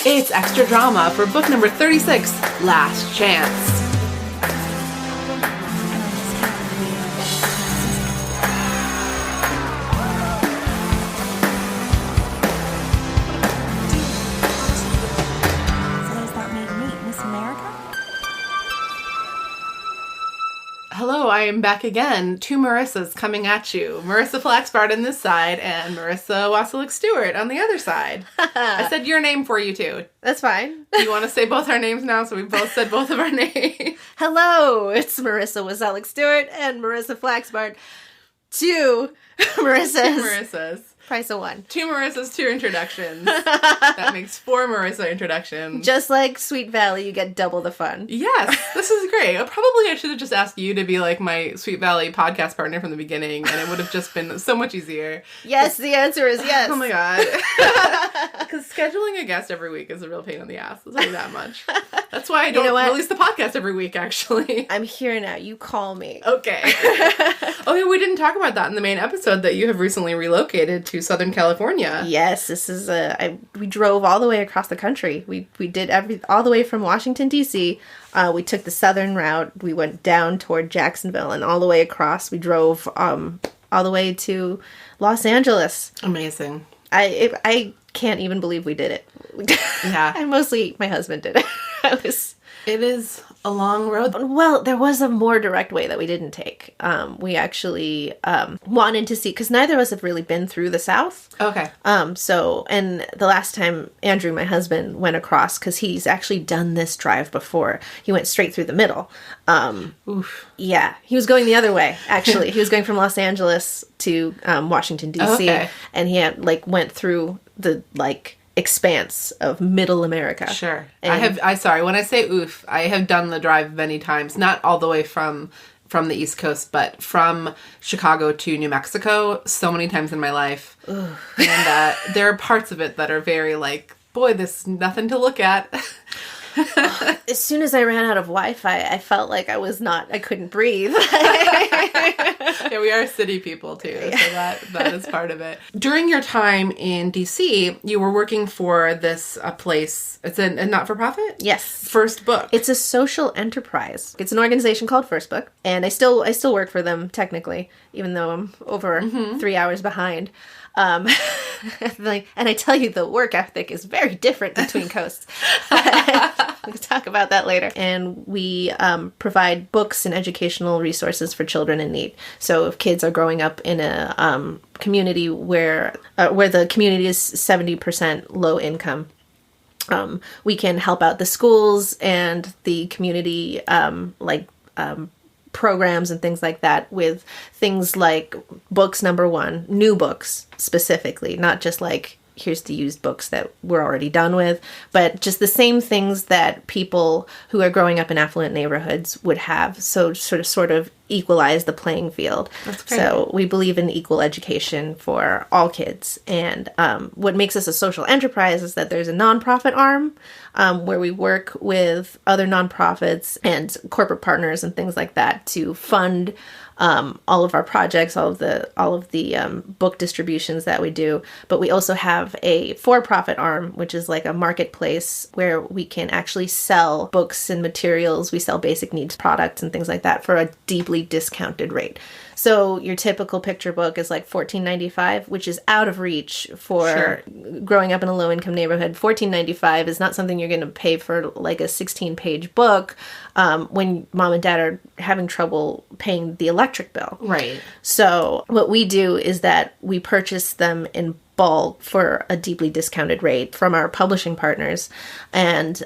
It's extra drama for book number 36, Last Chance. Hello, I am back again. Two Marissas coming at you. Marissa Wasseluk-Stuart on this side and Marissa Wasseluk-Stuart on the other side. I said your name for you too. That's fine. Do you want to say both our names now so we both said both of our names? Hello, it's Marissa Wasseluk-Stuart and Marissa Wasseluk-Stuart. Two Marissas. Two Marissas. Price of one. Two Marissas, two introductions. That makes four Marissa introductions. Just like Sweet Valley, you get double the fun. Yes, this is great. Probably I should have just asked you to be like my Sweet Valley podcast partner from the beginning, and it would have just been so much easier. Yes, the answer is yes. Oh my god. Because scheduling a guest every week is a real pain in the ass. I'll tell you that much. That's why I don't release the podcast every week, actually. I'm here now. You call me. Okay. Oh yeah, we didn't talk about that in the main episode that you have recently relocated to Southern California. Yes, this is we drove all the way across the country. We did all the way from Washington, D.C. We took the southern route. We went down toward Jacksonville and all the way across. We drove all the way to Los Angeles. Amazing. I can't even believe we did it. Yeah. And mostly my husband did it. It is a long road. Well, there was a more direct way that we didn't take. We actually wanted to see, because neither of us have really been through the South. Okay. And the last time Andrew, my husband, went across, because he's actually done this drive before, he went straight through the middle. Oof. Yeah, he was going the other way, actually. He was going from Los Angeles to Washington, D.C. Okay. And he had, went through the, expanse of middle America. Sure. And when I say oof, I have done the drive many times, not all the way from the East Coast, but from Chicago to New Mexico so many times in my life. Oof. And there are parts of it that are very boy, there's nothing to look at. As soon as I ran out of Wi-Fi, I felt like I couldn't breathe. Yeah, we are city people too, so that is part of it. During your time in DC, you were working for this place. It's a not-for-profit? Yes. First Book. It's a social enterprise. It's an organization called First Book, and I still work for them technically, even though I'm over 3 hours behind. And I tell you, the work ethic is very different between coasts. We'll talk about that later. And we provide books and educational resources for children in need. So if kids are growing up in a community where the community is 70% low income, we can help out the schools and the community programs and things like that with things like books, number one, new books specifically, not just here's the used books that we're already done with, but just the same things that people who are growing up in affluent neighborhoods would have. So sort of equalize the playing field. That's great. So we believe in equal education for all kids. And what makes us a social enterprise is that there's a nonprofit arm where we work with other nonprofits and corporate partners and things like that to fund all of our projects, all of the book distributions that we do. But we also have a for-profit arm, which is like a marketplace where we can actually sell books and materials. We sell basic needs products and things like that for a deeply discounted rate. So your typical picture book is $14.95, which is out of reach for growing up in a low-income neighborhood. $14.95 is not something you're going to pay for a 16-page book when mom and dad are having trouble paying the electric bill. Right. So what we do is that we purchase them in bulk for a deeply discounted rate from our publishing partners, and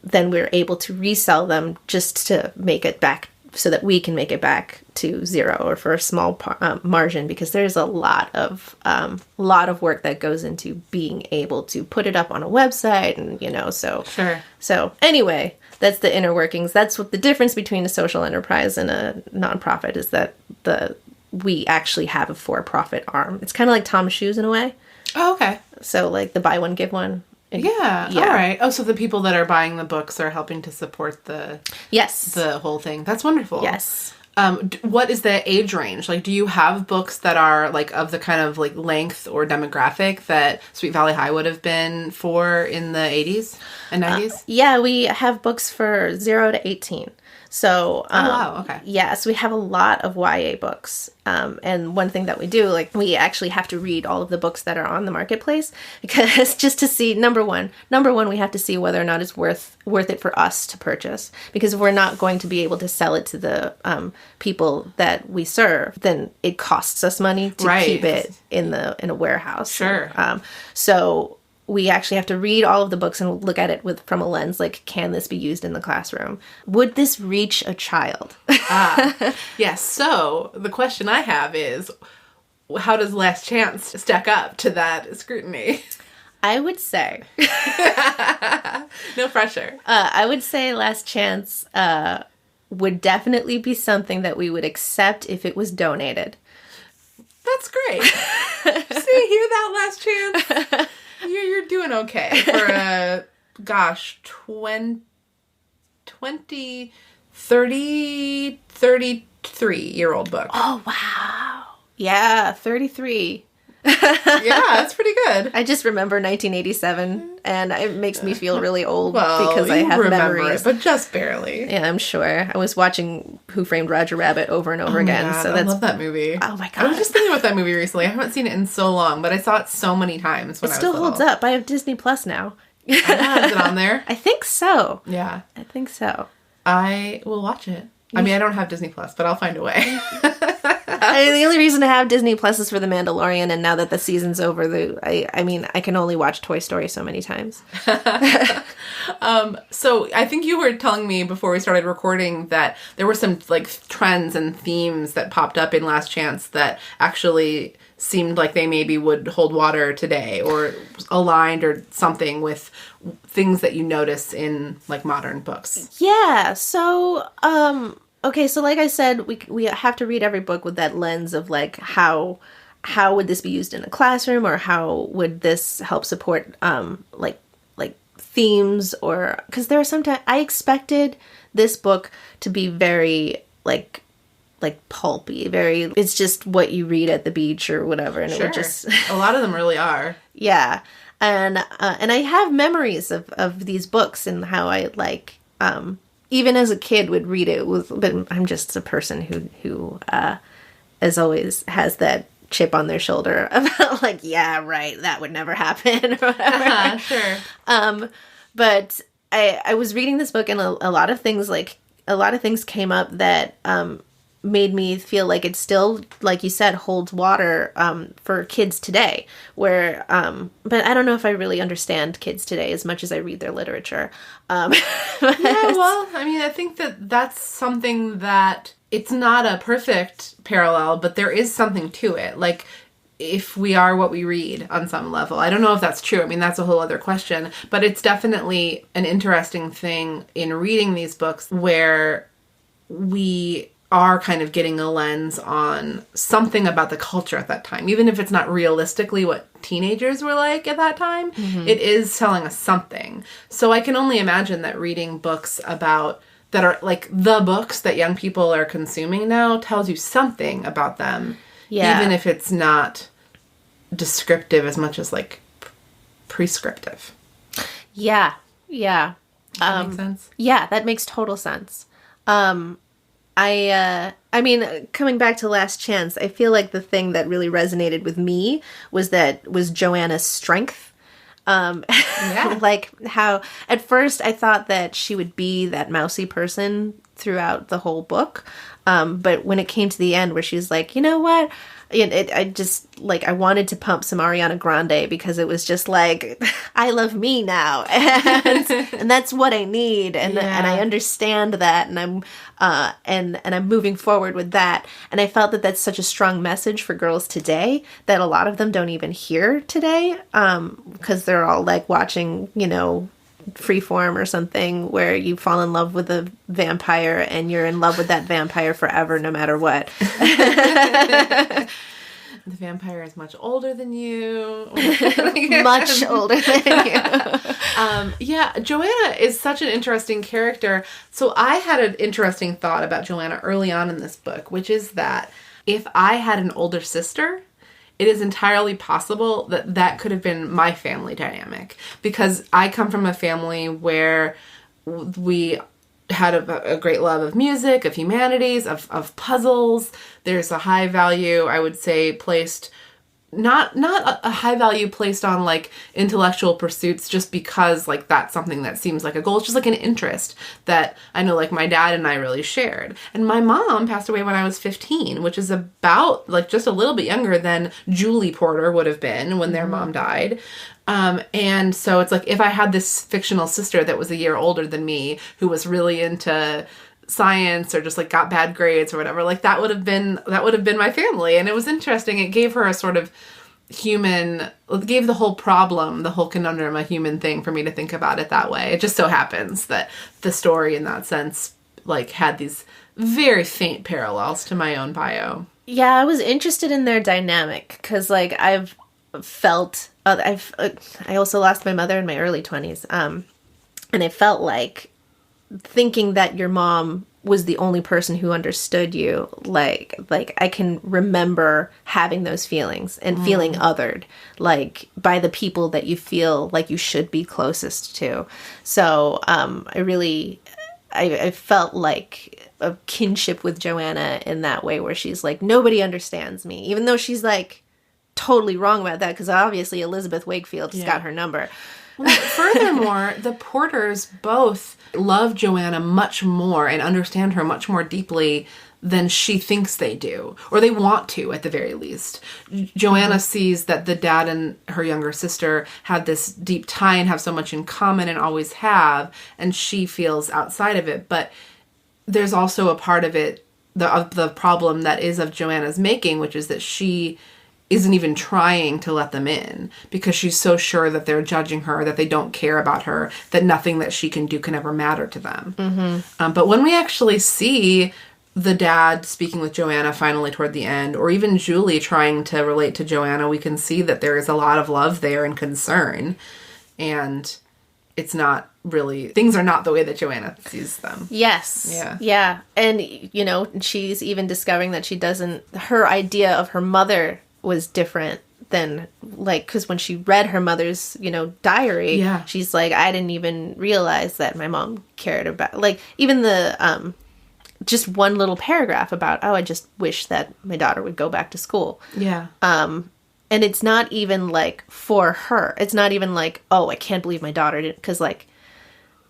then we're able to resell them just to make it back, so that we can make it back to zero or for a small margin, because there's a lot of work that goes into being able to put it up on a website, and so Sure. So anyway, that's the inner workings. That's what the difference between a social enterprise and a nonprofit is, that we actually have a for-profit arm. It's kind of like Tom's Shoes in a way. Oh, okay. So the buy one, give one. Yeah. All right. Oh, so the people that are buying the books are helping to support the Yes. the whole thing. That's wonderful. Yes. What is the age range? Like, do you have books that are like of the kind of like length or demographic that Sweet Valley High would have been for in the 80s and 90s? Yeah, we have books for 0 to 18. So, wow, okay. Yes, we have a lot of YA books. And one thing that we do, like, we actually have to read all of the books that are on the marketplace, because just to see, number one, we have to see whether or not it's worth it for us to purchase. Because if we're not going to be able to sell it to the people that we serve, then it costs us money to keep it in a warehouse. Sure. So we actually have to read all of the books and look at it from a lens like, can this be used in the classroom? Would this reach a child? Yes. So the question I have is, how does Last Chance stack up to that scrutiny? I would say... No pressure. I would say Last Chance would definitely be something that we would accept if it was donated. That's great. See, hear that, Last Chance? You're doing okay for a, 33-year-old book. Oh, wow. Yeah, 33. Yeah, that's pretty good. I just remember 1987, and it makes me feel really old because I have memories. It, but just barely. Yeah, I'm sure. I was watching Who Framed Roger Rabbit over and over again. God, so I love that movie. Oh my God. I was just thinking about that movie recently. I haven't seen it in so long, but I saw it so many times when I was little. It still holds up. I have Disney Plus now. Is it on there? I think so. Yeah. I think so. I will watch it. I mean, I don't have Disney Plus, but I'll find a way. The only reason to have Disney Plus is for The Mandalorian, and now that the season's over, I can only watch Toy Story so many times. So I think you were telling me before we started recording that there were some like trends and themes that popped up in Last Chance that actually seemed like they maybe would hold water today, or aligned or something with things that you notice in like modern books. Yeah. So, okay, so like I said, we have to read every book with that lens of like how would this be used in a classroom, or how would this help support like themes, or because there are sometimes I expected this book to be very like pulpy, it's just what you read at the beach or whatever, and Sure. It would just A lot of them really are. Yeah. And I have memories of these books and how I even as a kid would read it but I'm just a person who as always has that chip on their shoulder about like, yeah, right, that would never happen or whatever. Sure. But I was reading this book, and a lot of things came up that made me feel like it still, like you said, holds water for kids today. Where, but I don't know if I really understand kids today as much as I read their literature. Yeah, well, I mean, I think that's something that it's not a perfect parallel, but there is something to it. Like, if we are what we read on some level. I don't know if that's true. I mean, that's a whole other question. But it's definitely an interesting thing in reading these books where we are kind of getting a lens on something about the culture at that time. Even if it's not realistically what teenagers were like at that time, it is telling us something. So I can only imagine that reading books that are like the books that young people are consuming now tells you something about them. Yeah. Even if it's not descriptive as much as like prescriptive. Yeah. Yeah. Does that make sense? Yeah, that makes total sense. I mean, coming back to Last Chance, I feel like the thing that really resonated with me was Joanna's strength. Yeah. Like how at first I thought that she would be that mousy person throughout the whole book. But when it came to the end where she's like, you know what? I just, like, I wanted to pump some Ariana Grande because it was just like, I love me now. And that's what I need. And I understand that. And I'm moving forward with that. And I felt that that's such a strong message for girls today that a lot of them don't even hear today. Because they're all like watching, Freeform or something where you fall in love with a vampire and you're in love with that vampire forever no matter what. The vampire is much older than you. Much older than you. Yeah, Joanna is such an interesting character. So I had an interesting thought about Joanna early on in this book, which is that if I had an older sister, it is entirely possible that that could have been my family dynamic. Because I come from a family where we had a great love of music, of humanities, of puzzles. There's a high value, I would say, placed, not a high value placed on like intellectual pursuits just because like that's something that seems like a goal. It's just like an interest that I know like my dad and I really shared. And my mom passed away when I was 15, which is about like just a little bit younger than Julie Porter would have been when their mom died. And so it's like if I had this fictional sister that was a year older than me who was really into science or just like got bad grades or whatever, like that would have been my family. And it was interesting. It gave her a sort of it gave the whole problem, the whole conundrum, a human thing for me to think about it that way. It just so happens that the story in that sense like had these very faint parallels to my own bio. Yeah, I was interested in their dynamic because like I've felt I also lost my mother in my early 20s, and I felt like thinking that your mom was the only person who understood you, like I can remember having those feelings and feeling othered, like by the people that you feel like you should be closest to. So I felt like a kinship with Joanna in that way, where she's like, nobody understands me, even though she's like totally wrong about that, because obviously Elizabeth Wakefield has got her number. Well, furthermore, the Porters both love Joanna much more and understand her much more deeply than she thinks they do, or they want to at the very least. Joanna sees that the dad and her younger sister had this deep tie and have so much in common and always have, and she feels outside of it. But there's also a part of it, the problem that is of Joanna's making, which is that she isn't even trying to let them in because she's so sure that they're judging her, that they don't care about her, that nothing that she can do can ever matter to them. But when we actually see the dad speaking with Joanna finally toward the end, or even Julie trying to relate to Joanna, we can see that there is a lot of love there and concern. And it's not really, things are not the way that Joanna sees them. Yes. Yeah. Yeah. And, you know, she's even discovering that her idea of her mother was different than, like, because when she read her mother's, you know, diary, she's like, I didn't even realize that my mom cared about, like, even the, just one little paragraph about, I just wish that my daughter would go back to school. Yeah. And it's not even, like, for her. It's not even like, oh, I can't believe my daughter didn't, because, like,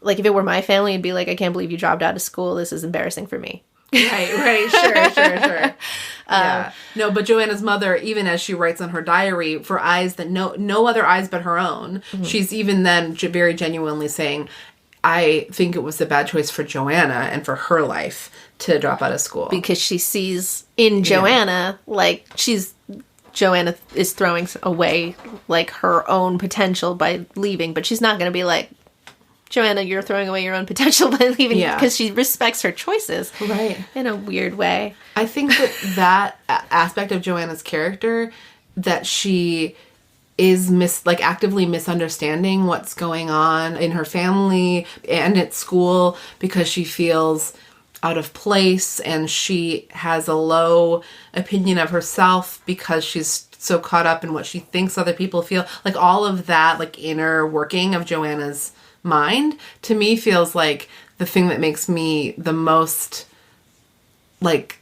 if it were my family, it'd be like, I can't believe you dropped out of school. This is embarrassing for me. Right, sure. Yeah. No, but Joanna's mother, even as she writes on her diary, for eyes that no other eyes but her own, she's even then very genuinely saying, I think it was the bad choice for Joanna and for her life to drop out of school. Because she sees in Joanna, like, Joanna is throwing away, like, her own potential by leaving, but she's not going to be like, Joanna, you're throwing away your own potential by leaving, because she respects her choices. Right. In a weird way. I think that aspect of Joanna's character, that she is actively misunderstanding what's going on in her family and at school because she feels out of place and she has a low opinion of herself because she's so caught up in what she thinks other people feel. Like all of that, like inner working of Joanna's mind, to me feels like the thing that makes me the most like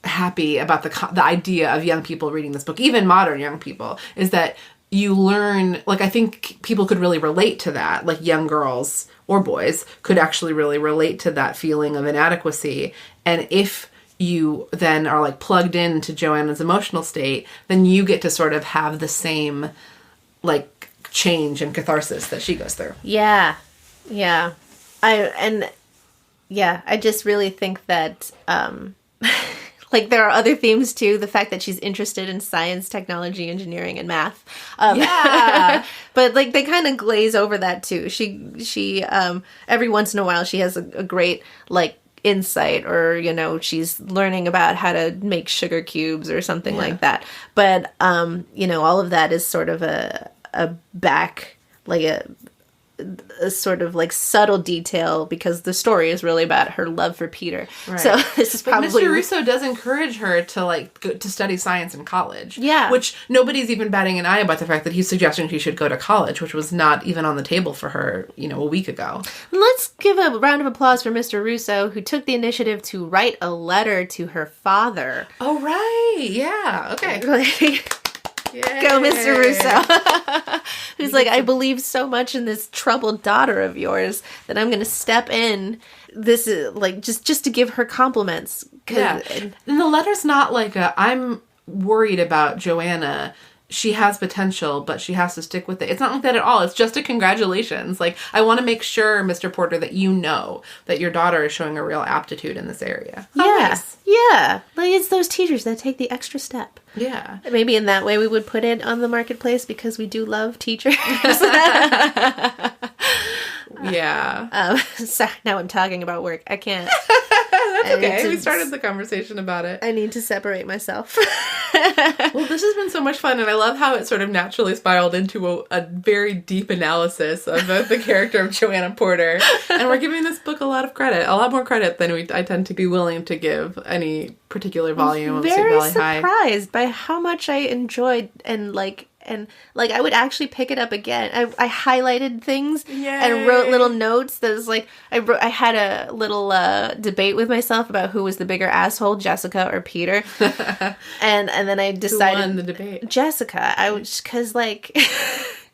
happy about the idea of young people reading this book, even modern young people, is that you learn, like, I think people could really relate to that, like young girls or boys could actually really relate to that feeling of inadequacy. And if you then are like plugged into Joanna's emotional state, then you get to sort of have the same like change and catharsis that she goes through. Yeah. I just really think that like there are other themes too. The fact that she's interested in science, technology, engineering, and math. But like they kind of glaze over that too. She every once in a while she has a great like insight, or, you know, she's learning about how to make sugar cubes or something like that. But, you know, all of that is sort of a back, like a sort of like subtle detail, because the story is really about her love for Peter. Right. So this is probably... But Mr. Russo does encourage her to like go to study science in college. Yeah. Which nobody's even batting an eye about the fact that he's suggesting she should go to college, which was not even on the table for her, you know, a week ago. Let's give a round of applause for Mr. Russo, who took the initiative to write a letter to her father. Oh, right. Yeah. Okay. Yay. Go, Mr. Russo. Who's like, I believe so much in this troubled daughter of yours that I'm going to step in. This is like just to give her compliments. Yeah. And the letter's not like I'm worried about Joanna. She has potential, but she has to stick with it. It's not like that at all. It's just a congratulations. Like, I want to make sure, Mr. Porter, that you know that your daughter is showing a real aptitude in this area. Yeah. Oh, nice. Yeah. Like, it's those teachers that take the extra step. Yeah. Maybe in that way we would put it on the marketplace, because we do love teachers. Yeah. Sorry, now I'm talking about work. I can't. That's okay. We started the conversation about it. I need to separate myself. Well, this has been so much fun, and I love how it sort of naturally spiraled into a very deep analysis of the character of Joanna Porter. And we're giving this book a lot of credit, a lot more credit than I tend to be willing to give any particular volume of Sweet Valley High. Very surprised by how much I enjoyed and I would actually pick it up again. I highlighted things and wrote little notes. That was like, I had a little debate with myself about who was the bigger asshole, Jessica or Peter. and then I decided... Who won the debate? Jessica. Because like...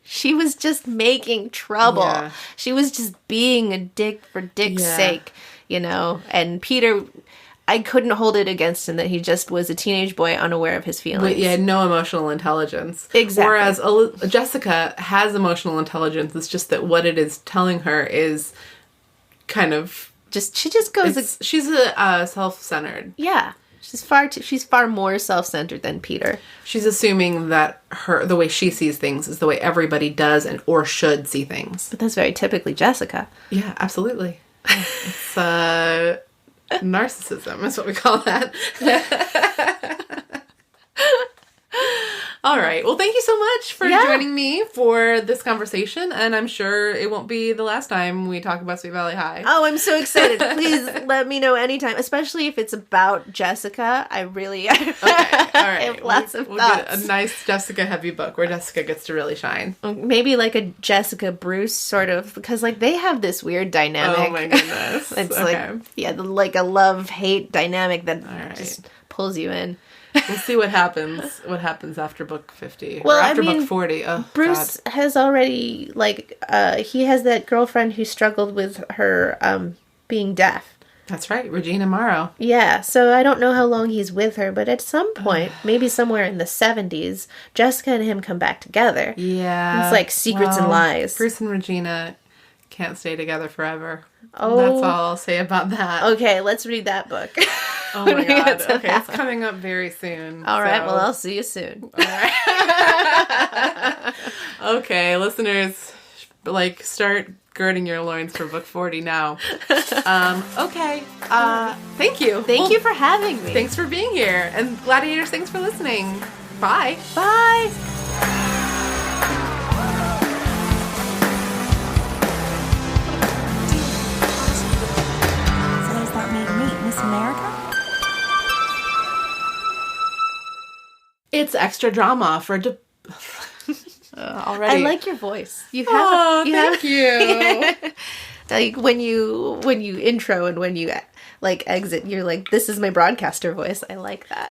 She was just making trouble. Yeah. She was just being a dick for dick's sake, you know? And Peter... I couldn't hold it against him that he just was a teenage boy unaware of his feelings. He had no emotional intelligence. Exactly. Whereas Jessica has emotional intelligence. It's just that what it is telling her is kind of... She just goes... she's a self-centered. Yeah. She's far more self-centered than Peter. She's assuming that the way she sees things is the way everybody does or should see things. But that's very typically Jessica. Yeah, absolutely. It's... narcissism is what we call that. All right. Well, thank you so much for joining me for this conversation, and I'm sure it won't be the last time we talk about Sweet Valley High. Oh, I'm so excited. Please let me know anytime, especially if it's about Jessica. I really okay. All right. have lots of thoughts. We'll get a nice Jessica heavy book where Jessica gets to really shine. Maybe like a Jessica Bruce sort of, because like they have this weird dynamic. Oh my goodness. It's like a love-hate dynamic that just pulls you in. We'll see what happens after book 50. Well, or after book 40. Oh, Bruce has already, he has that girlfriend who struggled with her being deaf. That's right, Regina Morrow. Yeah, so I don't know how long he's with her, but at some point, maybe somewhere in the 70s, Jessica and him come back together. Yeah. It's like secrets and lies. Bruce and Regina can't stay together forever. Oh. That's all I'll say about that. Okay, let's read that book. Oh my god. Okay, it's coming up very soon. All right, well, I'll see you soon. All right. Okay, listeners, start girding your loins for book 40 now. Okay. Thank you. Thank you for having me. Thanks for being here. And Gladiators, thanks for listening. Bye. Bye. So does that mean Miss America? It's extra drama for already. I like your voice. Thank you. Like when you intro and when you exit, you're like, this is my broadcaster voice. I like that.